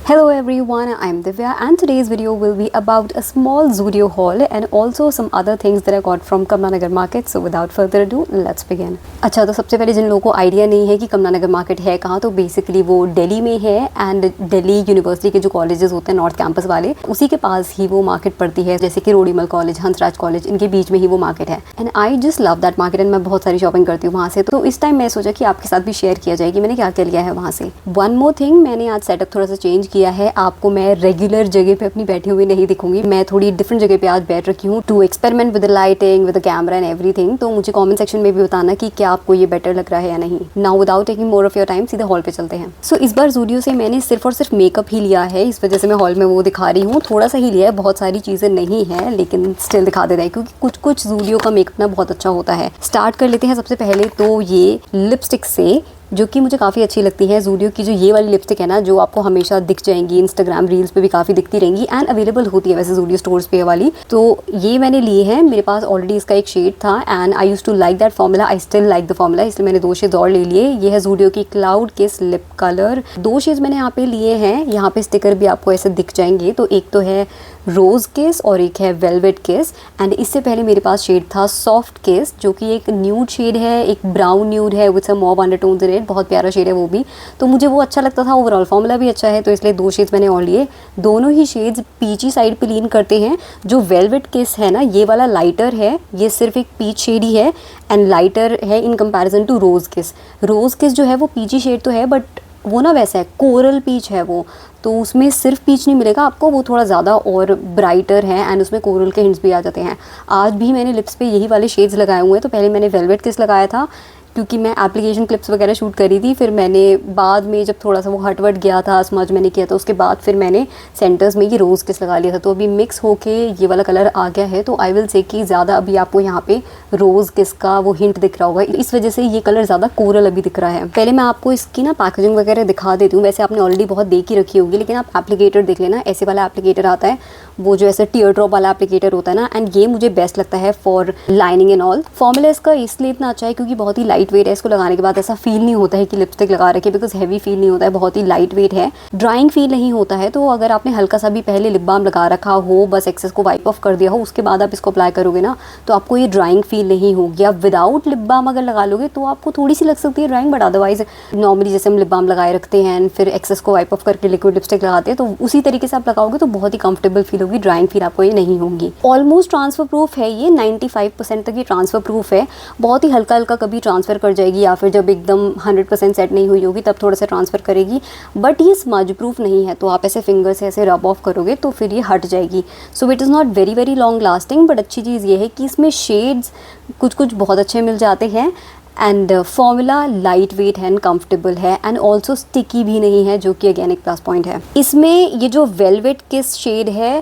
Hello everyone, I'm Divya and today's video will be about a small Zudio haul and also some other things that I got from Kamla Nagar market. So without further ado, let's begin. अच्छा, तो सबसे पहले जिन लोगों को idea नहीं है कि कमला नगर market है कहाँ, तो बेसिकली वो दिल्ली में है एंड दिल्ली यूनिवर्सिटी के जो कॉलेजेस होते हैं नॉर्थ कैंपस वाले, उसी के पास ही वो मार्केट पड़ती है, जैसे कि रोडीमल कॉलेज, हंसराज कॉलेज, इनके बीच में ही वो मार्केट है and I just love that market and मैं बहुत सारी शॉपिंग करती हूँ वहाँ से। तो इस टाइम मैं सोचा कि आपके साथ भी शेयर किया जाए कि मैंने क्या क्या लिया है वहाँ से। वन मोर थिंग, मैंने आज सेटअप थोड़ा सा चेंज किया है। आपको मैं रेगुलर जगह पे अपनी बैठी हुई नहीं दिखूंगी, मैं थोड़ी डिफरेंट जगह पे आज बैठ रखी हूँ to experiment with lighting, with camera and everything. तो मुझे कमेंट सेक्शन में भी बताना कि क्या आपको ये बेटर लग रहा है या नहीं। Now without taking more of your time, सीधे हॉल पे चलते हैं। सो इस बार ज़ूडियो से मैंने सिर्फ और सिर्फ मेकअप ही लिया है, इस वजह से मैं हॉल में वो दिखा रही हूँ। थोड़ा सा ही लिया है, बहुत सारी चीज़ें नहीं है, लेकिन स्टिल दिखा दे रहा है क्योंकि कुछ ज़ूडियो का मेकअप ना बहुत अच्छा होता है। स्टार्ट कर लेते हैं सबसे पहले तो ये लिपस्टिक से, जो कि मुझे काफ़ी अच्छी लगती है। ज़ूडियो की जो ये वाली लिपस्टिक है ना, जो आपको हमेशा दिख जाएंगी, इंस्टाग्राम रील्स पे भी काफ़ी दिखती रहेंगी एंड अवेलेबल होती है वैसे ज़ूडियो स्टोर्स पे वाली। तो ये मैंने ली है, मेरे पास ऑलरेडी इसका एक शेड था and I use to like that formula, I still like the formula, इसलिए मैंने 2 शेड्स और ले लिए। ये है ज़ूडियो की क्लाउड किस लिप कलर। 2 शेड्स मैंने यहाँ पे लिए हैं, यहाँ पे स्टिकर भी आपको ऐसे दिख जाएंगे। तो एक तो है रोज़ किस और एक है वेलवेट किस एंड इससे पहले मेरे पास शेड था सॉफ्ट किस, जो कि एक न्यूड शेड है, एक ब्राउन न्यूड है with some mauve undertones in it. बहुत प्यारा शेड है वो भी, तो मुझे वो अच्छा लगता था। ओवरऑल फॉर्मूला भी अच्छा है, तो इसलिए 2 शेड्स मैंने और लिए। दोनों ही शेड्स पीची साइड पे लीन करते हैं। जो वेलवेट किस है ना, ये वाला लाइटर है, ये सिर्फ एक पीच शेड ही है एंड लाइटर है इन कंपैरिजन टू रोज़ किस। रोज़ किस जो है वो पीची शेड तो है, बट वो ना वैसा है, कोरल पीच है वो, तो उसमें सिर्फ पीच नहीं मिलेगा आपको, वो थोड़ा ज़्यादा और ब्राइटर है एंड उसमें कोरल के हिंट्स भी आ जाते हैं। आज भी मैंने लिप्स पे यही वाले शेड्स लगाए हुए हैं। तो पहले मैंने वेलवेट किस लगाया था क्योंकि मैं एप्लीकेशन क्लिप्स वगैरह शूट करी थी, फिर मैंने बाद में जब थोड़ा सा वो हटवट गया था, स्मज मैंने किया था, उसके बाद फिर मैंने सेंटर्स में ये रोज़ किस लगा लिया था। तो अभी मिक्स होके ये वाला कलर आ गया है, तो आई विल से कि ज़्यादा अभी आपको यहाँ पे रोज़ किस का वो हिंट दिख रहा होगा, इस वजह से ये कलर ज़्यादा कोरल अभी दिख रहा है। पहले मैं आपको इसकी ना पैकेजिंग वगैरह दिखा देती हूँ। वैसे आपने ऑलरेडी बहुत देख ही रखी होगी, लेकिन आप एप्लीकेटर देख लेना, ऐसे वाला एप्लीकेटर आता है, वो जो ऐसे टीयर ड्रॉप वाला एप्लीकेटर होता है ना, एंड ये मुझे बेस्ट लगता है for lining and all. Formula इसका इसलिए इतना अच्छा है क्योंकि बहुत ही लाइट वेट है, इसको लगाने के बाद ऐसा फील नहीं होता है कि लिपस्टिक लगा रखी है, बिकॉज हैवी फील नहीं होता है, बहुत ही लाइट वेट है, ड्राइंग फील नहीं होता है। तो अगर आपने हल्का सा भी पहले लिप बाम लगा रखा हो, बस एक्सेस को वाइप ऑफ कर दिया हो, उसके बाद आप इसको अप्लाई करोगे ना, तो आपको ये ड्राइंग फील नहीं होगी। आप विदाउट लिप बाम अगर लगा लोगे तो आपको थोड़ी सी लग सकती है ड्राइंग, बट अदरवाइज नॉर्मली जैसे हम लिप बाम लगाए रखते हैं फिर एक्सेस को वाइप ऑफ करके लिक्विड लिपस्टिक लगाते हैं, तो उसी तरीके से आप लगाओगे तो बहुत ही कंफर्टेबल फील होगी, ड्राइंग फील आपको ये नहीं होगी। ऑलमोस्ट ट्रांसफर प्रूफ है ये, 95% तक ये ट्रांसफर प्रूफ है। बहुत ही हल्का हल्का कभी ट्रांसफर कर जाएगी, या फिर जब एकदम 100% सेट नहीं हुई होगी तब थोड़ा सा ट्रांसफर करेगी, बट ये स्मज प्रूफ नहीं है। तो आप ऐसे फिंगर से ऐसे रब ऑफ करोगे तो फिर ये हट जाएगी। सो it is not very very long lasting, but अच्छी चीज़ ये है कि इसमें शेड्स कुछ बहुत अच्छे मिल जाते हैं एंड फॉर्मूला लाइट वेट है एंड कंफर्टेबल है एंड ऑल्सो स्टिकी भी नहीं है, जो कि अगेन एक प्लस पॉइंट है। इसमें ये जो वेलवेट किस शेड है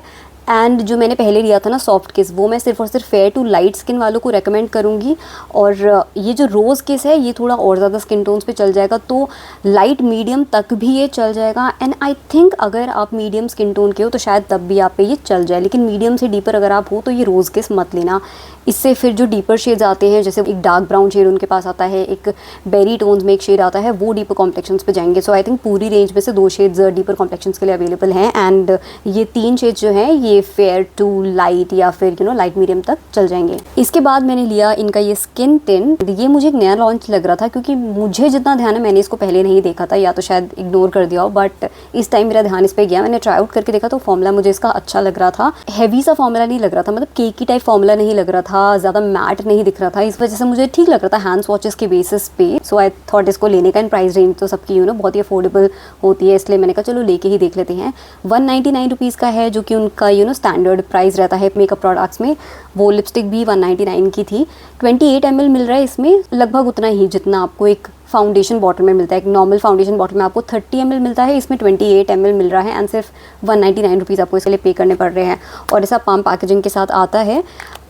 एंड जो मैंने पहले लिया था ना सॉफ्ट किस, वो मैं सिर्फ और सिर्फ फेयर टू लाइट स्किन वालों को रेकमेंड करूँगी। और ये जो रोज़ किस है ये थोड़ा और ज़्यादा स्किन टोन्स पे चल जाएगा, तो लाइट मीडियम तक भी ये चल जाएगा एंड आई थिंक अगर आप मीडियम स्किन टोन के हो तो शायद तब भी आप पे ये चल जाए, लेकिन मीडियम से डीपर अगर आप हो तो ये रोज़ किस मत लेना। इससे फिर जो डीपर शेड्स आते हैं, जैसे एक डार्क ब्राउन शेड उनके पास आता है, एक बेरी टोन्स में एक शेड आता है, वो डीपर कॉम्प्लेक्शंस पे जाएंगे। सो आई थिंक पूरी रेंज में से 2 शेड्स डीपर कॉम्प्लेक्शंस के लिए अवेलेबल हैं एंड ये 3 शेड्स जो हैं ये फेयर टू लाइट या फिर लाइट मीडियम तक चल जाएंगे। इसके बाद मैंने लिया इनका ये स्किन टिंट। ये मुझे एक नया लॉन्च लग रहा था क्योंकि मुझे जितना ध्यान है मैंने इसको पहले नहीं देखा था, या तो शायद इग्नोर कर दिया हो, बट इस टाइम मेरा ध्यान इस पर गया। मैंने ट्राई आउट करके देखा तो फॉर्मूला मुझे इसका अच्छा लग रहा था। हैवी सा फॉर्मूला नहीं लग रहा था, मतलब केक की टाइप फॉर्मूला नहीं लग रहा था, ज़्यादा मैट नहीं दिख रहा था, इस वजह से मुझे ठीक लग रहा था हैंड स्वॉचेस के बेसिस पे। सो आई थॉट इसको लेने का, इन प्राइस रेंज तो सबकी बहुत ही अफोर्डेबल होती है, इसलिए मैंने कहा चलो लेके ही देख लेते हैं। 199 रुपीज़ का है, जो कि उनका स्टैंडर्ड प्राइस रहता है मेकअप प्रोडक्ट्स में। वो लिपस्टिक भी 199 की थी। 28 ml मिल रहा है इसमें, लगभग उतना ही जितना आपको एक फाउंडेशन बॉटल में मिलता है। एक नॉर्मल फाउंडेशन बॉटल में आपको 30 ml मिलता है, इसमें 28 ml मिल रहा है एंड सिर्फ 199 रुपीज़ आपको इसके लिए पे करने पड़ रहे हैं। और ऐसा पम्प पैकेजिंग के साथ आता है।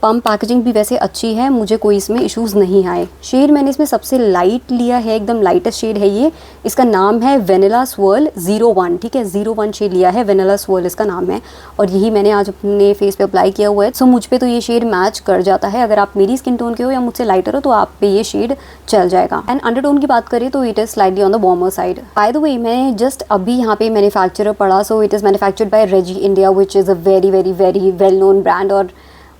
पम्प पैकेजिंग भी वैसे अच्छी है, मुझे कोई इसमें इश्यूज़ नहीं आए। शेड मैंने इसमें सबसे लाइट लिया है, एकदम लाइटेस्ट शेड है ये। इसका नाम है वेनिला स्वर्ल 01, ठीक है, 01 शेड लिया है, वेनिला स्वर्ल इसका नाम है। और यही मैंने आज अपने फेस पे अप्लाई किया हुआ है। सो मुझ पे तो ये शेड मैच कर जाता है। अगर आप मेरी स्किन टोन के हो या मुझसे लाइटर हो तो आप पे ये शेड चल जाएगा। एंड अंडरटोन की बात करें तो it is slightly on the warmer side. By the way, मैंने जस्ट अभी यहाँ पे मैन्युफैक्चरर पढ़ा। So it is manufactured by Reggie India, which is a very very very well known brand. और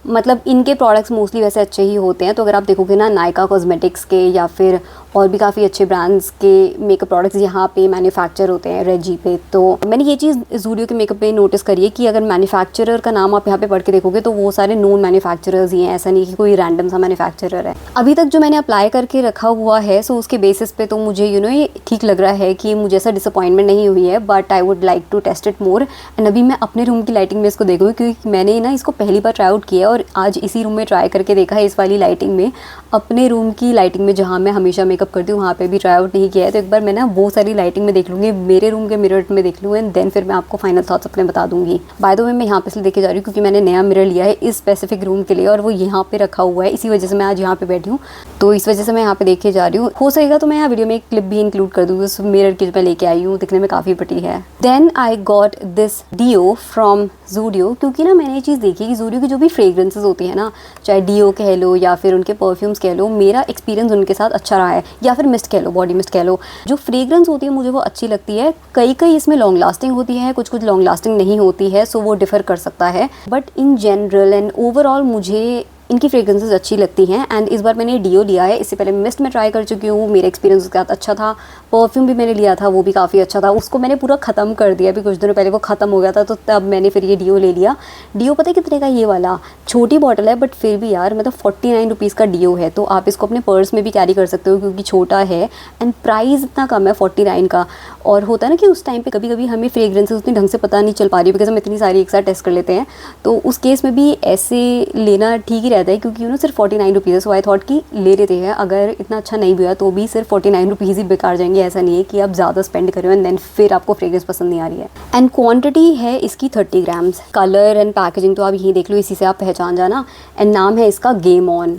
मतलब इनके प्रोडक्ट्स मोस्टली वैसे अच्छे ही होते हैं। तो अगर आप देखोगे ना, नायका कॉस्मेटिक्स के या फिर और भी काफ़ी अच्छे ब्रांड्स के मेकअप प्रोडक्ट्स यहाँ पे मैन्युफैक्चर होते हैं रेजी पे। तो मैंने ये चीज़ ज़ूडियो के मेकअप पे नोटिस करी है कि अगर मैन्युफैक्चरर का नाम आप यहाँ पे पढ़ के देखोगे तो वो सारे नोन मैन्युफैक्चरर्स ही हैं, ऐसा नहीं कि कोई रैंडम सा मैन्युफैक्चरर है। अभी तक जो मैंने अप्लाई करके रखा हुआ है, सो उसके बेसिस पे तो मुझे ये ठीक लग रहा है कि मुझे ऐसा डिसअपॉइंटमेंट नहीं हुई है। But I would like to test it more. And अभी मैं अपने रूम की लाइटिंग में इसको देखूँगी, क्योंकि मैंने ना इसको पहली बार ट्राई आउट किया और आज इसी रूम में ट्राई करके देखा है, इस वाली लाइटिंग में। अपने रूम की लाइटिंग में जहाँ मैं हमेशा मेकअप करती हूँ वहाँ पे भी ट्राई आउट नहीं किया है। तो एक बार मैं ना वो सारी लाइटिंग में देख लूँगी, मेरे रूम के मिरर में देख लूँ, एंड देन फिर मैं आपको फाइनल थॉट्स अपने बता दूँगी। बाय द वे, मैं यहाँ पे इसलिए देखे जा रही हूँ क्योंकि मैंने नया मिरर लिया है इस स्पेसिफिक रूम के लिए और वो यहाँ पे रखा हुआ है, इसी वजह से मैं आज यहाँ पे बैठी हूँ। तो इस वजह से मैं यहाँ पे देखे जा रही हूँ। हो सकेगा तो मैं यहाँ वीडियो में एक क्लिप भी इंक्लूड कर दूँगी उस मिरर की जो मैं लेके आई हूँ, दिखने में काफ़ी बड़ी है। Then I got this deo from Zudio, क्योंकि ना मैंने ये चीज़ देखी कि ज़ूडियो की जो भी फ्रेग्रेंसेस होती है ना, चाहे डियो कह लो या फिर उनके परफ्यूम्स कह लो, मेरा एक्सपीरियंस उनके साथ अच्छा रहा है। या फिर मिस्ट कह लो, बॉडी मिस्ट कह लो, जो फ्रेग्रेंस होती है मुझे वो अच्छी लगती है। कई इसमें लॉन्ग लास्टिंग होती है, कुछ लॉन्ग लास्टिंग नहीं होती है, सो वो डिफ़र कर सकता है। But in general and overall मुझे इनकी फ्रेग्रेंसेस अच्छी लगती हैं। एंड इस बार मैंने डियो लिया है, इससे पहले मिस्ट में ट्राई कर चुकी हूँ, मेरा एक्सपीरियंस उसके साथ अच्छा था। परफ्यूम भी मैंने लिया था, वो भी काफ़ी अच्छा था। उसको मैंने पूरा ख़त्म कर दिया, अभी कुछ दिनों पहले वो ख़त्म हो गया था, तो तब मैंने फिर ये डियो ले लिया। डियो पता है कितने का, ये वाला छोटी बॉटल है बट फिर भी यार मतलब 49 रुपीज़ का डियो है। तो आप इसको अपने पर्स में भी कैरी कर सकते हो क्योंकि छोटा है एंड प्राइस इतना कम है 49 का। और होता है ना कि उस टाइम पे कभी कभी हमें फ्रेग्रेंसेस उतनी ढंग से पता नहीं चल पा रही है बिकॉज हम इतनी सारी एक साथ टेस्ट कर लेते हैं। तो उस केस में भी ऐसे लेना ठीक ही रहता है क्योंकि सिर्फ 49 रुपीज़ है। सो आई थॉट कि ले लेते हैं, अगर इतना अच्छा नहीं भी हुआ तो भी सिर्फ 49 रुपीज़ ही बेकार जाएंगे। ऐसा नहीं है कि आप ज़्यादा स्पेंड करें एंड देन फिर आपको फ्रेग्रेंस पसंद नहीं आ रही है। एंड क्वांटिटी है इसकी 30 ग्राम्स। कलर एंड पैकेजिंग तो आप यहीं देख लो, इसी से आप पहचान जाना। एंड नाम है इसका गेम ऑन।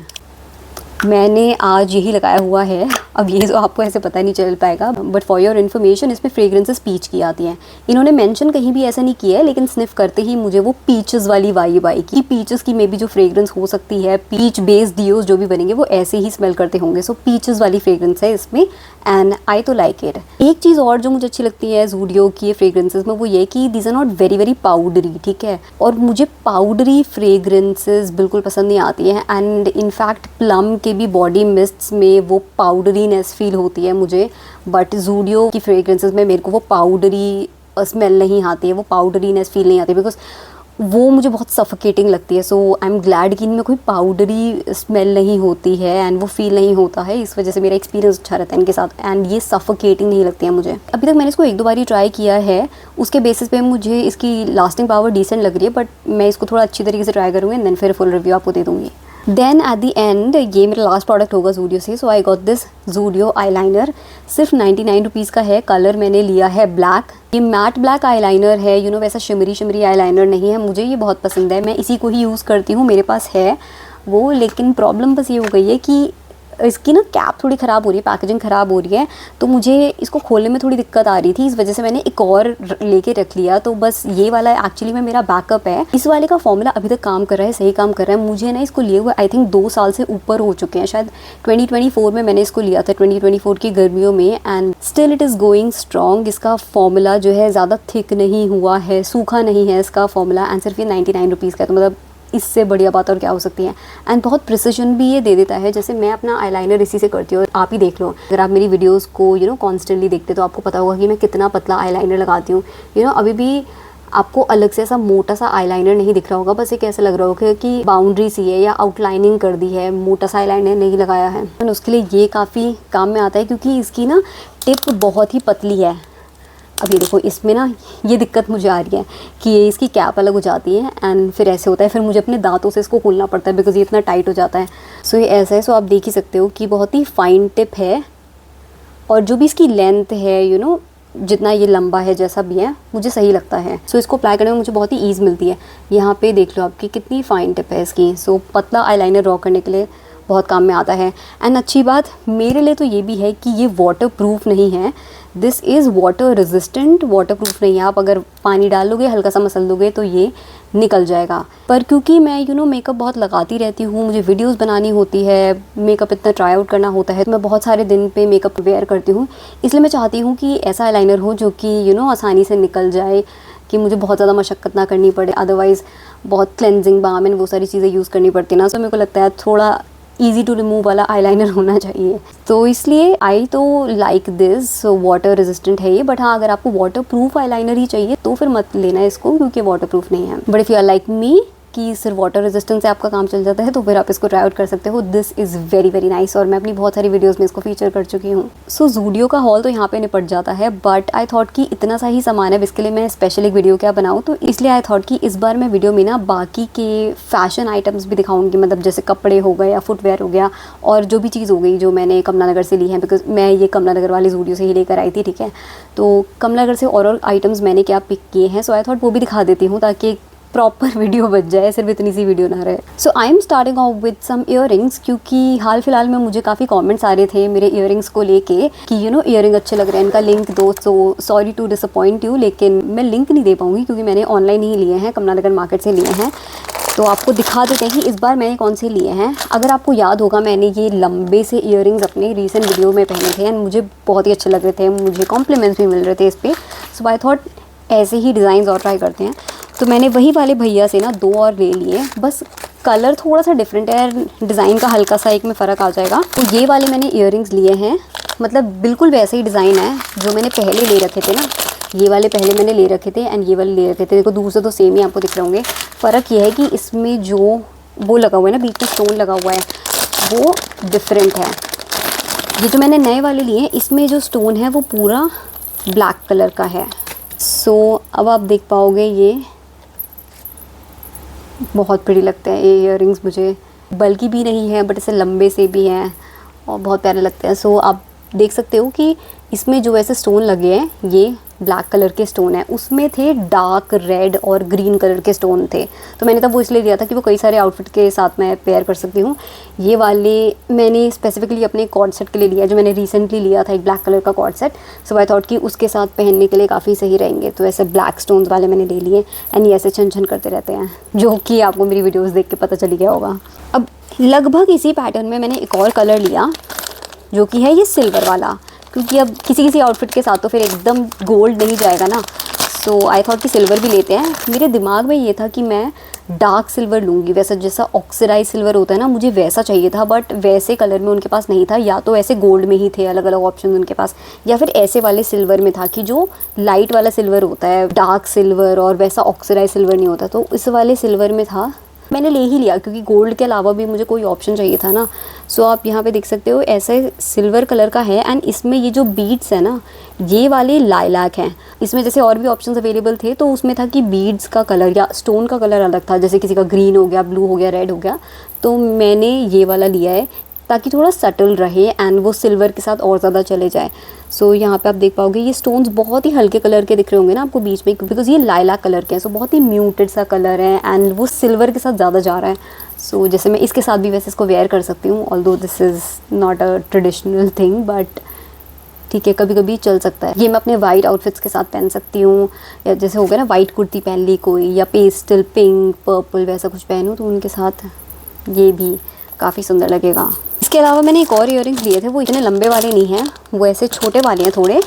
मैंने आज यही लगाया हुआ है। अब ये तो आपको ऐसे पता नहीं चल पाएगा बट फॉर योर इन्फॉर्मेशन इसमें फ्रेग्रेंसेस पीच की आती हैं। इन्होंने मेंशन कहीं भी ऐसा नहीं किया है लेकिन स्निफ करते ही मुझे वो पीचेस वाली वाइब आई कि पीचेस की मे बी जो फ्रेग्रेंस हो सकती है, पीच बेस्ड डियोस जो भी बनेंगे वो ऐसे ही स्मेल करते होंगे। सो पीचेस वाली फ्रेग्रेंस है इसमें एंड आई तो लाइक इट। एक चीज़ और जो मुझे अच्छी लगती है ज़ूडियो की फ्रेग्रेंसेस में वो ये कि these are not very very powdery, ठीक है। और मुझे पाउडरी फ्रेग्रेंसेस बिल्कुल पसंद नहीं आती है। एंड इनफैक्ट प्लम के भी बॉडी मिस्ट्स में वो पाउडरीनेस फील होती है मुझे, बट ज़ूडियो की फ्रेग्रेंसेस में मेरे को वो पाउडरी स्मेल नहीं आती है, वो पाउडरीनेस फील नहीं आती बिकॉज वो मुझे बहुत सफोकेटिंग लगती है। सो आई एम ग्लैड कि इनमें कोई पाउडरी स्मेल नहीं होती है एंड वो फील नहीं होता है। इस वजह से मेरा एक्सपीरियंस अच्छा रहता है इनके साथ एंड ये सफोकेटिंग नहीं लगती है मुझे। अभी तक मैंने इसको 1-2 बार ही ट्राई किया है, उसके बेसिस पे मुझे इसकी लास्टिंग पावर डिसेंट लग रही है बट मैं इसको थोड़ा अच्छी तरीके से ट्राई करूँगी एंड देन फिर फुल रिव्यू आपको दे दूँगी। देन एट दी एंड ये मेरा लास्ट प्रोडक्ट होगा ज़ूडियो से। So I got this Zudio eyeliner, सिर्फ 99 रुपीज़ का है। कलर मैंने लिया है ब्लैक। ये मैट ब्लैक आई लाइनर है, वैसा शिमरी आई लाइनर नहीं है। मुझे ये बहुत पसंद है, मैं इसी को ही यूज़ करती हूँ, मेरे पास है वो। लेकिन प्रॉब्लम बस ये हो गई है कि इसकी ना कैप थोड़ी ख़राब हो रही है, पैकेजिंग ख़राब हो रही है, तो मुझे इसको खोलने में थोड़ी दिक्कत आ रही थी। इस वजह से मैंने एक और लेके रख लिया। तो बस ये वाला एक्चुअली में मेरा बैकअप है। इस वाले का फॉर्मूला अभी तक काम कर रहा है, सही काम कर रहा है। मुझे ना इसको लिए हुए आई थिंक 2 साल से ऊपर हो चुके हैं, शायद 2024 में मैंने इसको लिया था, 2024 की गर्मियों में, and still it is going strong. इसका फॉर्मूला जो है ज़्यादा थिक नहीं हुआ है, सूखा नहीं है इसका फॉर्मूला, एंड सिर्फ ये 99 रुपीज़ का है। तो मतलब इससे बढ़िया बात और क्या हो सकती है। एंड बहुत प्रिसिजन भी ये दे देता है। जैसे मैं अपना आईलाइनर इसी से करती हूँ, आप ही देख लो। अगर आप मेरी वीडियोस को कॉन्स्टेंटली देखते तो आपको पता होगा कि मैं कितना पतला आईलाइनर लगाती हूँ। अभी भी आपको अलग से ऐसा मोटा सा आईलाइनर नहीं दिख रहा होगा, बस एक ऐसा लग रहा होगा कि बाउंड्री सी है या आउटलाइनिंग कर दी है, मोटा सा आईलाइनर नहीं लगाया है। और उसके लिए ये काफ़ी काम में आता है क्योंकि इसकी ना टिप बहुत ही पतली है। अब ये देखो, इसमें ना ये दिक्कत मुझे आ रही है कि ये इसकी कैप अलग हो जाती है एंड फिर ऐसे होता है, फिर मुझे अपने दांतों से इसको खोलना पड़ता है बिकॉज ये इतना टाइट हो जाता है। सो ये ऐसा है। सो आप देख ही सकते हो कि बहुत ही फाइन टिप है और जो भी इसकी लेंथ है जितना ये लंबा है जैसा भी है मुझे सही लगता है। सो इसको अप्लाई करने में मुझे बहुत ही ईज़ मिलती है। यहाँ पे देख लो आपकी कितनी फाइन टिप है इसकी। सो पतला आईलाइनर ड्रॉ करने के लिए बहुत काम में आता है। एंड अच्छी बात मेरे लिए तो ये भी है कि ये वाटर प्रूफ नहीं है, this is water resistant. Water proof नहीं है, आप अगर पानी डाल लोगे हल्का सा मसल दोगे तो ये निकल जाएगा। पर क्योंकि मैं मेकअप बहुत लगाती रहती हूँ, मुझे वीडियोस बनानी होती है, मेकअप इतना ट्राई आउट करना होता है, तो मैं बहुत सारे दिन पे मेकअप वेयर करती हूँ। इसलिए मैं चाहती हूँ कि ऐसा आईलाइनर हो जो कि आसानी से निकल जाए, कि मुझे बहुत ज़्यादा मशक्क़त ना करनी पड़े। अदरवाइज़ बहुत क्लेंजिंग बाम एंड वो सारी चीज़ें यूज़ करनी पड़ती ना। सो मेरे को लगता है थोड़ा ईजी टू रिमूव वाला आईलाइनर होना चाहिए। तो इसलिए आई तो लाइक दिस, वाटर रेजिस्टेंट है ये। बट हाँ, अगर आपको वाटर प्रूफ आईलाइनर ही चाहिए तो फिर मत लेना इसको, क्योंकि वाटर प्रूफ नहीं है। But if you are like me कि सिर्फ वाटर रेजिस्टेंस से आपका काम चल जाता है, तो फिर आप इसको ट्राई आउट कर सकते हो। This is very very nice, और मैं अपनी बहुत सारी वीडियोस में इसको फीचर कर चुकी हूँ। सो ज़ूडियो का हॉल तो यहाँ पे निपट जाता है, बट आई थॉट कि इतना सा ही सामान है, इसके लिए मैं स्पेशल एक वीडियो क्या बनाऊँ। तो इसलिए आई थॉट कि इस बार मैं वीडियो में ना बाकी के फैशन आइटम्स भी दिखाऊंगी, मतलब जैसे कपड़े हो गए या फुटवेयर हो गया, और जो भी चीज़ हो गई जो मैंने कमला नगर से ली है, बिकॉज मैं ये कमला नगर वाले ज़ूडियो से ही लेकर आई थी, ठीक है। तो कमला नगर से और आइटम्स मैंने क्या पिक किए हैं, सो आई थॉट वो भी दिखा देती हूँ, ताकि प्रॉपर वीडियो बच जाए, सिर्फ इतनी सी वीडियो ना रहे। So I am starting off with some earrings, क्योंकि हाल फिलहाल में मुझे काफ़ी कमेंट्स आ रहे थे मेरे ईयरिंग्स को लेके कि ईयरिंग अच्छे लग रहे हैं, इनका लिंक दो। So sorry to disappoint you, लेकिन मैं लिंक नहीं दे पाऊँगी क्योंकि मैंने ऑनलाइन ही लिए हैं, कमला नगर मार्केट से लिए हैं। तो आपको दिखा देते हैं कि इस बार मैंने कौन से लिए हैं। अगर आपको याद होगा, मैंने ये लंबे से ईयरिंग्स अपने रीसेंट वीडियो में पहने थे एंड मुझे बहुत ही अच्छे लग रहे थे, मुझे कॉम्प्लीमेंट्स भी मिल रहे थे इस पर। सो आई थॉट ऐसे ही डिज़ाइन और ट्राई करते हैं। तो मैंने वही वाले भैया से ना 2 और ले लिए, बस कलर थोड़ा सा डिफरेंट है, डिज़ाइन का हल्का सा एक में फ़र्क आ जाएगा। तो ये वाले मैंने ईयरिंग्स लिए हैं, मतलब बिल्कुल वैसे ही डिज़ाइन है जो मैंने पहले ले रखे थे ना। ये वाले पहले मैंने ले रखे थे एंड ये वाले ले रखे थे। देखो दूर से तो सेम ही आपको दिख रहे होंगे। फ़र्क ये है कि इसमें जो वो लगा हुआ है ना, बीच में स्टोन लगा हुआ है, वो डिफरेंट है। ये जो मैंने नए वाले लिए हैं, इसमें जो स्टोन है वो पूरा ब्लैक कलर का है। सो अब आप देख पाओगे, ये बहुत प्रिटी लगते हैं ये ईयरिंग्स मुझे। बल्कि भी नहीं है बट इसे लंबे से भी हैं और बहुत प्यारे लगते हैं। सो आप देख सकते हो कि इसमें जो ऐसे स्टोन लगे हैं ये ब्लैक कलर के स्टोन है, उसमें थे डार्क रेड और ग्रीन कलर के स्टोन थे। तो मैंने तब वो इसलिए लिया था कि वो कई सारे आउटफिट के साथ मैं पेयर कर सकती हूँ। ये वाले मैंने स्पेसिफिकली अपने कॉर्ड सेट के लिए लिया, जो मैंने रिसेंटली लिया था, एक ब्लैक कलर का cord set. So I thought कि उसके साथ पहनने के लिए काफ़ी सही रहेंगे, तो ऐसे ब्लैक स्टोन्स वाले मैंने ले लिए। एंड ये ऐसे छन छन करते रहते हैं, जो कि आपको मेरी वीडियोज़ देख के पता चली गया होगा। अब लगभग इसी पैटर्न में मैंने एक और कलर लिया, जो कि है ये सिल्वर वाला, क्योंकि अब किसी किसी आउटफिट के साथ तो फिर एकदम गोल्ड नहीं जाएगा ना। सो आई थॉट कि सिल्वर भी लेते हैं। मेरे दिमाग में ये था कि मैं डार्क सिल्वर लूँगी, वैसा जैसा ऑक्सीडाइज सिल्वर होता है ना, मुझे वैसा चाहिए था। बट वैसे कलर में उनके पास नहीं था, या तो ऐसे गोल्ड में ही थे अलग अलग ऑप्शन उनके पास, या फिर ऐसे वाले सिल्वर में था कि जो लाइट वाला सिल्वर होता है, डार्क सिल्वर, और वैसा ऑक्सीडाइज सिल्वर नहीं होता। तो इस वाले सिल्वर में था, मैंने ले ही लिया क्योंकि गोल्ड के अलावा भी मुझे कोई ऑप्शन चाहिए था ना। सो आप यहाँ पे देख सकते हो ऐसे सिल्वर कलर का है। एंड इसमें ये जो बीड्स है ना, ये वाले लाइलैक हैं। इसमें जैसे और भी ऑप्शंस अवेलेबल थे, तो उसमें था कि बीड्स का कलर या स्टोन का कलर अलग था, जैसे किसी का ग्रीन हो गया, ब्लू हो गया, रेड हो गया। तो मैंने ये वाला लिया है ताकि थोड़ा सटल रहे एंड वो सिल्वर के साथ और ज़्यादा चले जाए। सो यहाँ पे आप देख पाओगे ये स्टोन्स बहुत ही हल्के कलर के दिख रहे होंगे ना आपको बीच में, बिकॉज ये लाइलैक कलर के हैं। सो बहुत ही म्यूटेड सा कलर है एंड वो सिल्वर के साथ ज़्यादा जा रहा है। सो जैसे मैं इसके साथ भी वैसे इसको वेयर कर सकती हूँ, although this is not a traditional thing, but ठीक है, कभी कभी चल सकता है। ये मैं अपने वाइट आउटफिट्स के साथ पहन सकती हूँ, या जैसे हो गया ना वाइट कुर्ती पहन ली कोई, या पेस्टल पिंक पर्पल वैसा कुछ पहनूँ, तो उनके साथ ये भी काफ़ी सुंदर लगेगा। इसके अलावा मैंने एक और ईयरिंग्स लिए थे, वो इतने लंबे वाले नहीं हैं, वो ऐसे छोटे वाले हैं थोड़े,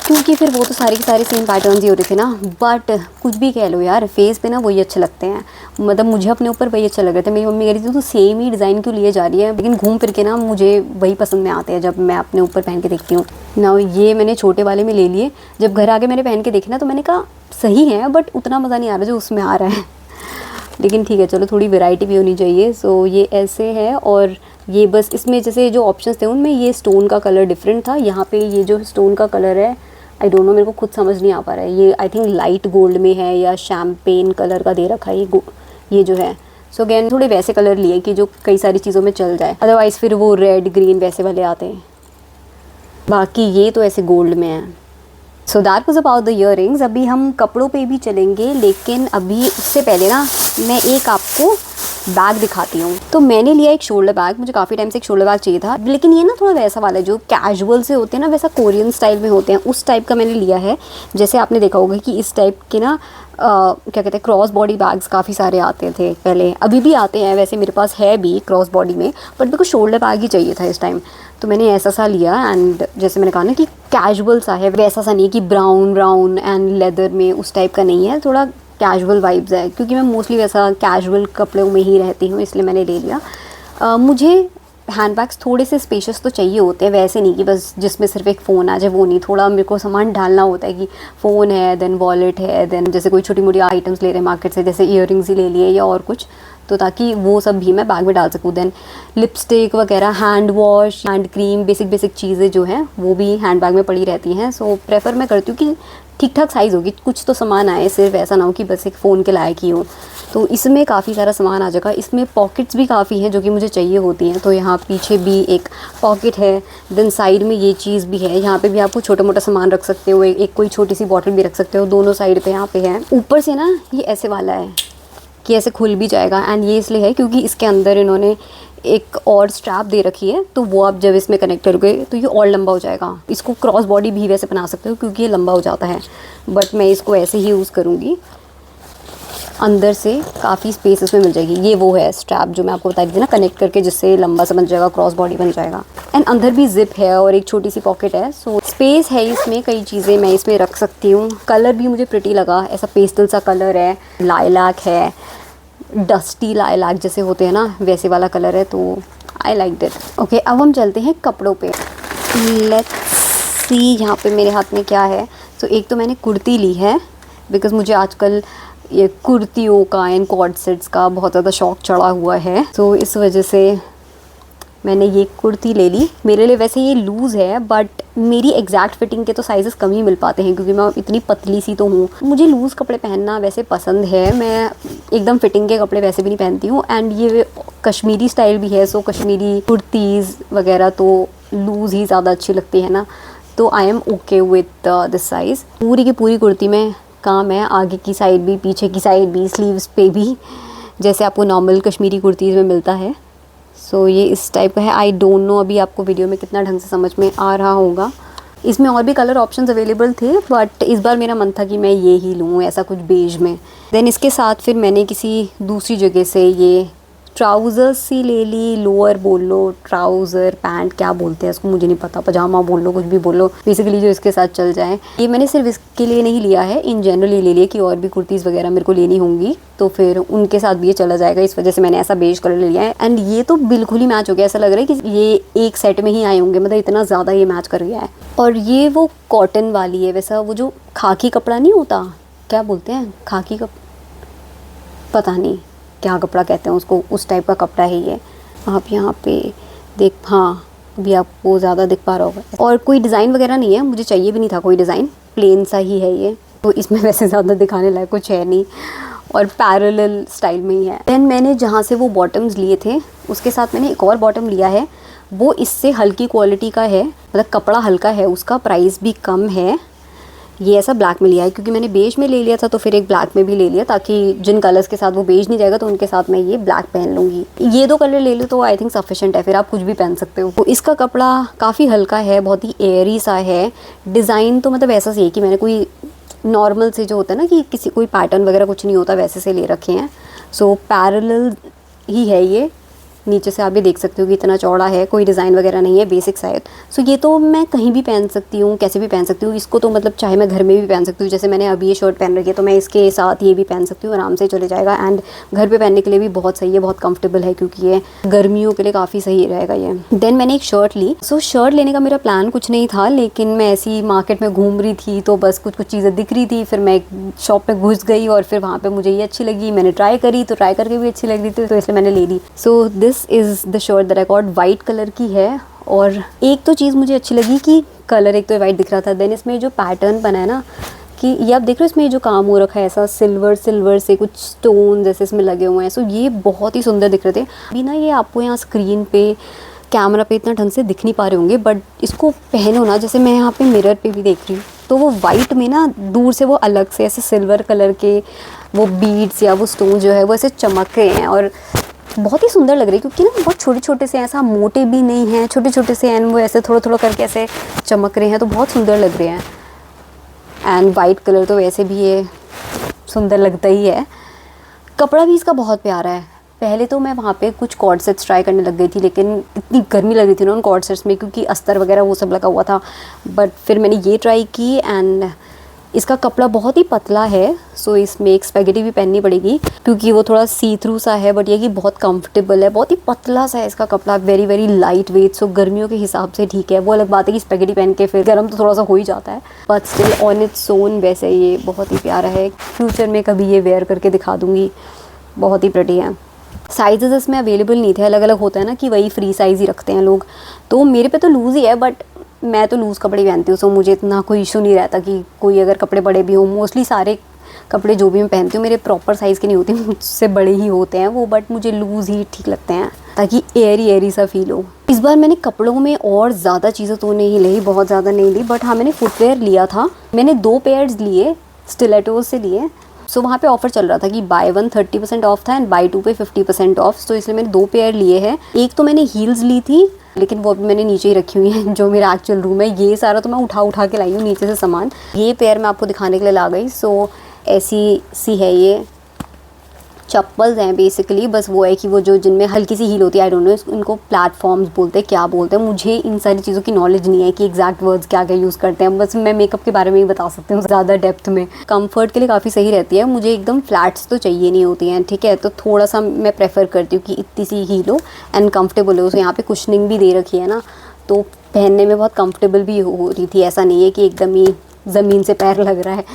क्योंकि फिर वो तो सारे के सारे सेम पैटर्न्स ही हो रहे थे ना। बट कुछ भी कह लो यार, फेस पे ना वही अच्छे लगते हैं, मतलब मुझे अपने ऊपर वही अच्छे लग रहे थे। मेरी मम्मी कह रही थी तो सेम ही डिज़ाइन क्यों लिए जा रही है, लेकिन घूम फिर के ना मुझे वही पसंद में आते हैं जब मैं अपने ऊपर पहन के देखती हूँ ना। ये मैंने छोटे वाले में ले लिए, जब घर आके मैंने पहन के देखे ना, तो मैंने कहा सही है बट उतना मज़ा नहीं आ रहा जो उसमें आ रहा है। लेकिन ठीक है, चलो थोड़ी वैरायटी भी होनी चाहिए। सो ये ऐसे है, और ये बस इसमें जैसे जो ऑप्शंस थे उनमें ये स्टोन का कलर डिफरेंट था। यहाँ पे ये जो स्टोन का कलर है, आई डोंट नो, मेरे को खुद समझ नहीं आ पा रहा है। ये आई थिंक लाइट गोल्ड में है या शैम्पेन कलर का दे रखा है ये जो है। सो अगेन थोड़े वैसे कलर लिए कि जो कई सारी चीज़ों में चल जाए, अदरवाइज़ फिर वो रेड ग्रीन वैसे वाले आते हैं। बाकी ये तो ऐसे गोल्ड में है। So that was about the earrings. अभी हम कपड़ों पे भी चलेंगे, लेकिन अभी उससे पहले ना मैं एक आपको बैग दिखाती हूँ। तो मैंने लिया एक शोल्डर बैग, मुझे काफ़ी टाइम से एक शोल्डर बैग चाहिए था, लेकिन ये ना थोड़ा वैसा वाला है जो कैजुअल से होते हैं ना, वैसा कोरियन स्टाइल में होते हैं, उस टाइप का मैंने लिया है। जैसे आपने देखा होगा कि इस टाइप के ना क्या कहते हैं, क्रॉस बॉडी बैग्स काफ़ी सारे आते थे पहले, अभी भी आते हैं, वैसे मेरे पास है भी क्रॉस बॉडी में, बट मेरे को शोल्डर बैग ही चाहिए था इस टाइम। तो मैंने ऐसा सा लिया, एंड जैसे मैंने कहा ना कि कैजुअल सा है, वैसा सा नहीं कि ब्राउन एंड लेदर में, उस टाइप का नहीं है, थोड़ा कैजुअल वाइब्स है, क्योंकि मैं मोस्टली वैसा कैजुअल कपड़ों में ही रहती हूँ, इसलिए मैंने ले लिया। मुझे हैंड बैग्स थोड़े से स्पेशियस तो चाहिए होते हैं, वैसे नहीं कि बस जिसमें सिर्फ एक फ़ोन आ जाए, वो नहीं, थोड़ा मेरे को सामान डालना होता है कि फ़ोन है, देन वॉलेट है, देन जैसे कोई छोटी मोटी आइटम्स ले रहे हैं मार्केट से, जैसे ईयररिंग्स ही ले लिए या और कुछ, तो ताकि वो सब भी मैं बैग में डाल सकूँ। देन लिपस्टिक वगैरह, hand wash, hand cream, basic चीज़ें जो हैं वो भी हैंड बैग में पड़ी रहती हैं। सो प्रेफर मैं करती हूँ कि ठीक ठाक साइज़ होगी, कुछ तो सामान आए, सिर्फ ऐसा ना हो कि बस एक फ़ोन के लायक ही हो। तो इसमें काफ़ी सारा सामान आ जाएगा। इसमें पॉकेट्स भी काफ़ी हैं जो कि मुझे चाहिए होती हैं, तो यहाँ पीछे भी एक पॉकेट है, देन साइड में ये चीज़ भी है, यहाँ पे भी आपको छोटा मोटा सामान रख सकते हो, एक कोई छोटी सी बॉटल भी रख सकते हो, दोनों साइड पे यहाँ पे है। ऊपर से ना ये ऐसे वाला है कि ऐसे खुल भी जाएगा, एंड ये इसलिए है क्योंकि इसके अंदर इन्होंने एक और स्ट्रैप दे रखी है, तो वो आप जब इसमें कनेक्ट करोगे तो ये और लंबा हो जाएगा। इसको क्रॉस बॉडी भी वैसे बना सकते हो क्योंकि ये लंबा हो जाता है, बट मैं इसको ऐसे ही यूज़ करूँगी। अंदर से काफ़ी स्पेस इसमें मिल जाएगी। ये वो है स्ट्रैप जो मैं आपको बता रही थी ना, कनेक्ट करके जिससे लंबा सा बन जाएगा, क्रॉस बॉडी बन जाएगा। एंड अंदर भी जिप है और एक छोटी सी पॉकेट है, सो स्पेस है इसमें, कई चीज़ें मैं इसमें रख सकती हूँ। कलर भी मुझे प्रिटी लगा, ऐसा पेस्टल सा कलर है, लाइलैक है, डस्टी लाइलैक जैसे होते हैं ना, वैसे वाला कलर है, तो आई लाइक दैट। ओके, अब हम चलते हैं कपड़ों पे। लेट्स सी यहाँ पे मेरे हाथ में क्या है। तो एक तो मैंने कुर्ती ली है, बिकॉज़ मुझे आजकल ये कुर्तियों का एंड कॉर्ड सेट्स का बहुत ज़्यादा शौक चढ़ा हुआ है, तो इस वजह से मैंने ये कुर्ती ले ली। मेरे लिए वैसे ये लूज़ है, बट मेरी एग्जैक्ट फिटिंग के तो साइज़ेस कम ही मिल पाते हैं, क्योंकि मैं इतनी पतली सी तो हूँ। मुझे लूज़ कपड़े पहनना वैसे पसंद है, मैं एकदम फिटिंग के कपड़े वैसे भी नहीं पहनती हूँ। एंड ये कश्मीरी स्टाइल भी है, सो कश्मीरी कुर्तीज़ वगैरह तो लूज़ ही ज़्यादा अच्छी लगती है ना, तो I am okay with this size. पूरी की पूरी कुर्ती में काम है, आगे की साइड भी, पीछे की साइड भी, स्लीव्स पे भी, जैसे आपको नॉर्मल कश्मीरी कुर्तीज़ में मिलता है। सो ये इस टाइप का है। आई डोंट नो अभी आपको वीडियो में कितना ढंग से समझ में आ रहा होगा। इसमें और भी कलर ऑप्शंस अवेलेबल थे, बट इस बार मेरा मन था कि मैं ये ही लूँ, ऐसा कुछ बेज में। देन इसके साथ फिर मैंने किसी दूसरी जगह से ये ट्राउज़र्स सी ले ली, लोअर बोल लो, ट्राउज़र पैंट क्या बोलते हैं इसको मुझे नहीं पता, पजामा बोल लो, कुछ भी बोलो, बेसिकली जो इसके साथ चल जाए। ये मैंने सिर्फ इसके लिए नहीं लिया है, इन जनरल ये ले लिया कि और भी कुर्तीज़ वगैरह मेरे को लेनी होंगी, तो फिर उनके साथ भी ये चला जाएगा, इस वजह से मैंने ऐसा बेज कलर ले लिया है। एंड ये तो बिल्कुल ही मैच हो गया, ऐसा लग रहा है कि ये एक सेट में ही आए होंगे, मतलब इतना ज़्यादा ये मैच कर गया है। और ये वो कॉटन वाली है, वैसा वो जो खाकी कपड़ा नहीं होता, क्या बोलते हैं खाकी पता नहीं क्या कपड़ा कहते हैं उसको, उस टाइप का कपड़ा है ये। आप यहाँ पे देख, हाँ अभी आपको ज़्यादा दिख पा रहा होगा। और कोई डिज़ाइन वगैरह नहीं है, मुझे चाहिए भी नहीं था कोई डिज़ाइन, प्लेन सा ही है ये, तो इसमें वैसे ज़्यादा दिखाने लायक कुछ है नहीं, और पैरेलल स्टाइल में ही है। देन मैंने जहाँ से वो बॉटम्स लिए थे उसके साथ मैंने एक और बॉटम लिया है, वो इससे हल्की क्वालिटी का है, मतलब कपड़ा हल्का है, उसका प्राइस भी कम है। ये ऐसा ब्लैक में लिया है, क्योंकि मैंने बेज में ले लिया था तो फिर एक ब्लैक में भी ले लिया, ताकि जिन कलर्स के साथ वो बेज नहीं जाएगा तो उनके साथ मैं ये ब्लैक पहन लूँगी। ये दो कलर ले लो तो आई थिंक सफिशेंट है, फिर आप कुछ भी पहन सकते हो। तो इसका कपड़ा काफ़ी हल्का है, बहुत ही एयरी सा है। डिज़ाइन तो मतलब ऐसा सी है कि मैंने कोई नॉर्मल से जो होता है ना कि किसी कोई पैटर्न वगैरह कुछ नहीं होता, वैसे से ले रखे हैं। सो पैरेलल ही है ये, नीचे से आप भी देख सकते हो कि इतना चौड़ा है, कोई डिज़ाइन वगैरह नहीं है, बेसिक साइज। सो ये तो मैं कहीं भी पहन सकती हूँ, कैसे भी पहन सकती हूँ इसको, तो मतलब चाहे मैं घर में भी पहन सकती हूँ, जैसे मैंने अभी ये शर्ट पहन रखी है तो मैं इसके साथ ये भी पहन सकती हूँ, आराम से चले जाएगा। एंड घर पे पहनने के लिए भी बहुत सही है, बहुत कंफर्टेबल है, क्योंकि ये गर्मियों के लिए काफ़ी सही रहेगा ये। देन मैंने एक शर्ट ली। सो शर्ट लेने का मेरा प्लान कुछ नहीं था, लेकिन मैं ऐसी मार्केट में घूम रही थी तो बस कुछ चीज़ें दिख रही थी, फिर मैं एक शॉप में घुस गई और फिर वहाँ पर मुझे ये अच्छी लगी, मैंने ट्राई करी, तो ट्राई करके भी अच्छी लग रही थी, तो इसलिए मैंने ले ली। So this is the shirt that I got, white colour की है। और एक तो चीज़ मुझे अच्छी लगी कि कलर एक तो वाइट दिख रहा था, देन इसमें जो पैटर्न बना है ना, कि ये आप देख रहे हो इसमें जो काम हो रखा है ऐसा सिल्वर से कुछ स्टोन जैसे इसमें लगे हुए हैं, सो ये बहुत ही सुंदर दिख रहे थे। अभी ना ये आपको यहाँ स्क्रीन पे कैमरा पे इतना ढंग से दिख नहीं पा रहे होंगे, बट इसको पहनो ना, जैसे मैं यहाँ पे मिरर पे भी देख रही हूँ, तो वो वाइट में ना दूर से वो अलग से ऐसे सिल्वर कलर के वो बीड्स या वो स्टोन जो है वो ऐसे चमक रहे हैं और बहुत ही सुंदर लग रही है, क्योंकि ना बहुत छोटे छोटे से, ऐसा मोटे भी नहीं हैं, छोटे छोटे से एंड वो ऐसे थोड़ा थोड़ा करके ऐसे चमक रहे हैं, तो बहुत सुंदर लग रहे हैं। एंड वाइट कलर तो वैसे भी ये सुंदर लगता ही है। कपड़ा भी इसका बहुत प्यारा है। पहले तो मैं वहाँ पे कुछ कॉर्ड सेट्स ट्राई करने लग गई थी, लेकिन इतनी गर्मी लग रही थी ना उन कॉर्ड सेट्स में, क्योंकि अस्तर वगैरह वो सब लगा हुआ था। बट फिर मैंने ये ट्राई की एंड इसका कपड़ा बहुत ही पतला है, सो इसमें एक स्पैगेटी भी पहननी पड़ेगी क्योंकि वो थोड़ा सी थ्रू सा है, बट ये कि बहुत कंफर्टेबल है, बहुत ही पतला सा है इसका कपड़ा, वेरी वेरी लाइट वेट। सो गर्मियों के हिसाब से ठीक है। वो अलग बात है कि स्पैगेटी पहन के फिर गर्म तो थोड़ा सा हो ही जाता है, but still on its own वैसे ये बहुत ही प्यारा है। फ्यूचर में कभी ये वेयर करके दिखा दूँगी, बहुत ही प्रिटी है। साइजेस इसमें अवेलेबल नहीं थे, अलग अलग होता है ना कि वही फ्री साइज़ ही रखते हैं लोग, तो मेरे पे तो लूज़ ही है, बट मैं तो लूज़ कपड़े पहनती हूँ, सो मुझे इतना कोई इशू नहीं रहता कि कोई अगर कपड़े बड़े भी हों। मोस्टली सारे कपड़े जो भी मैं पहनती हूँ मेरे प्रॉपर साइज़ के नहीं होते, मुझसे बड़े ही होते हैं वो, बट मुझे लूज़ ही ठीक लगते हैं ताकि एयरी एयरी सा फील हो। इस बार मैंने कपड़ों में और ज़्यादा चीज़ें तो नहीं ली, बहुत ज़्यादा नहीं ली, बट हाँ मैंने फुटवेयर लिया था। मैंने 2 पेयर्स लिए, स्टिलेटोज से लिए। सो वहाँ पे ऑफ़र चल रहा था कि बाय 1 30% ऑफ था एंड बाय 2 पे 50% ऑफ, तो इसलिए मैंने 2 पेयर लिए हैं। एक तो मैंने हील्स ली थी, लेकिन वो अभी मैंने नीचे ही रखी हुई है जो मेरा एक्चुअल रूम है। ये सारा तो मैं उठा के लाई हूँ नीचे से सामान। ये पेयर मैं आपको दिखाने के लिए ला गई। सो ऐसी सी है, ये चप्पल्स हैं बेसिकली, बस वो है कि वो जो जिनमें हल्की सी हील होती है, आई डोंट नो इनको प्लेटफॉर्म्स बोलते हैं, क्या बोलते हैं, मुझे इन सारी चीज़ों की नॉलेज नहीं है कि एग्जैक्ट वर्ड्स क्या क्या यूज़ करते हैं। बस मैं मेकअप के बारे में ही बता सकती हूँ ज़्यादा डेप्थ में। कंफर्ट के लिए काफ़ी सही रहती है, मुझे एकदम फ्लैट्स तो चाहिए नहीं होती हैं, ठीक है, तो थोड़ा सा मैं प्रेफर करती हूँ कि इतनी सी हील हो एंड कम्फर्टेबल हो। यहाँ पर कुशनिंग भी दे रखी है ना, तो पहनने में बहुत कम्फर्टेबल भी हो रही थी, ऐसा नहीं है कि एकदम ही ज़मीन से पैर लग रहा है।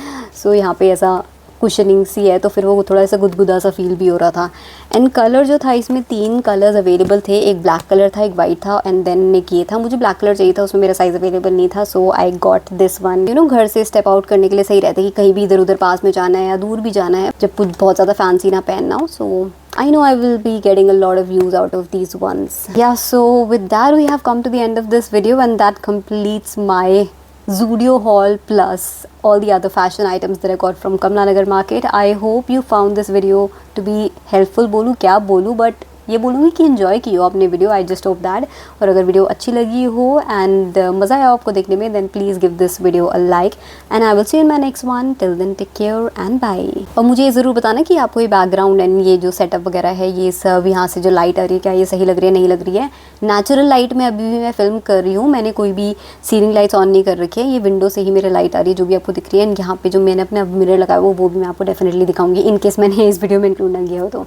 सो यहाँ पे ऐसा कुशनिंग सी है, तो फिर वो थोड़ा सा गुदगुदा सा फील भी हो रहा था। एंड कलर जो था, इसमें 3 कलर्स अवेलेबल थे, एक ब्लैक कलर था, एक वाइट था एंड देन एक ये था। मुझे ब्लैक कलर चाहिए था, उसमें मेरा साइज़ अवेलेबल नहीं था, so I got this one. You know, घर से स्टेप आउट करने के लिए सही रहता है कि कहीं भी इधर उधर पास में जाना है या दूर भी जाना है, जब कुछ बहुत ज़्यादा फैंसी ना पहनना हो। सो I know I will be getting a lot of views out of these ones. Yeah, so with that we have come to the end of this video and that completes my Zudio haul plus all the other fashion items that I got from Kamla Nagar market. I hope you found this video to be helpful. बोलूँ क्या बोलूँ, but ये बोलूँगी कि enjoy की हो आपने video, I just hope that. और अगर वीडियो अच्छी लगी हो एंड मज़ा आया आपको देखने में, then please give this video a like and I will see in my next one. Till then take care and bye. और मुझे ये ज़रूर बताना कि आपको ये बैकग्राउंड एंड ये जो सेटअप वगैरह है, ये सब यहाँ से जो लाइट आ रही है, क्या ये सही लग रही है, नहीं लग रही है। नेचुरल लाइट में अभी भी मैं फिल्म कर रही हूँ, मैंने कोई भी सीलिंग लाइट्स ऑन नहीं कर रखी है, ये विंडो से ही मेरे लाइट आ रही है जो भी आपको दिख रही है। एंड यहाँ पे जो मैंने अपना मिरर लगाया वो भी मैं आपको डेफिनेटली दिखाऊंगी इन केस मैंने इस वीडियो में इंक्लूड ना किया हो तो।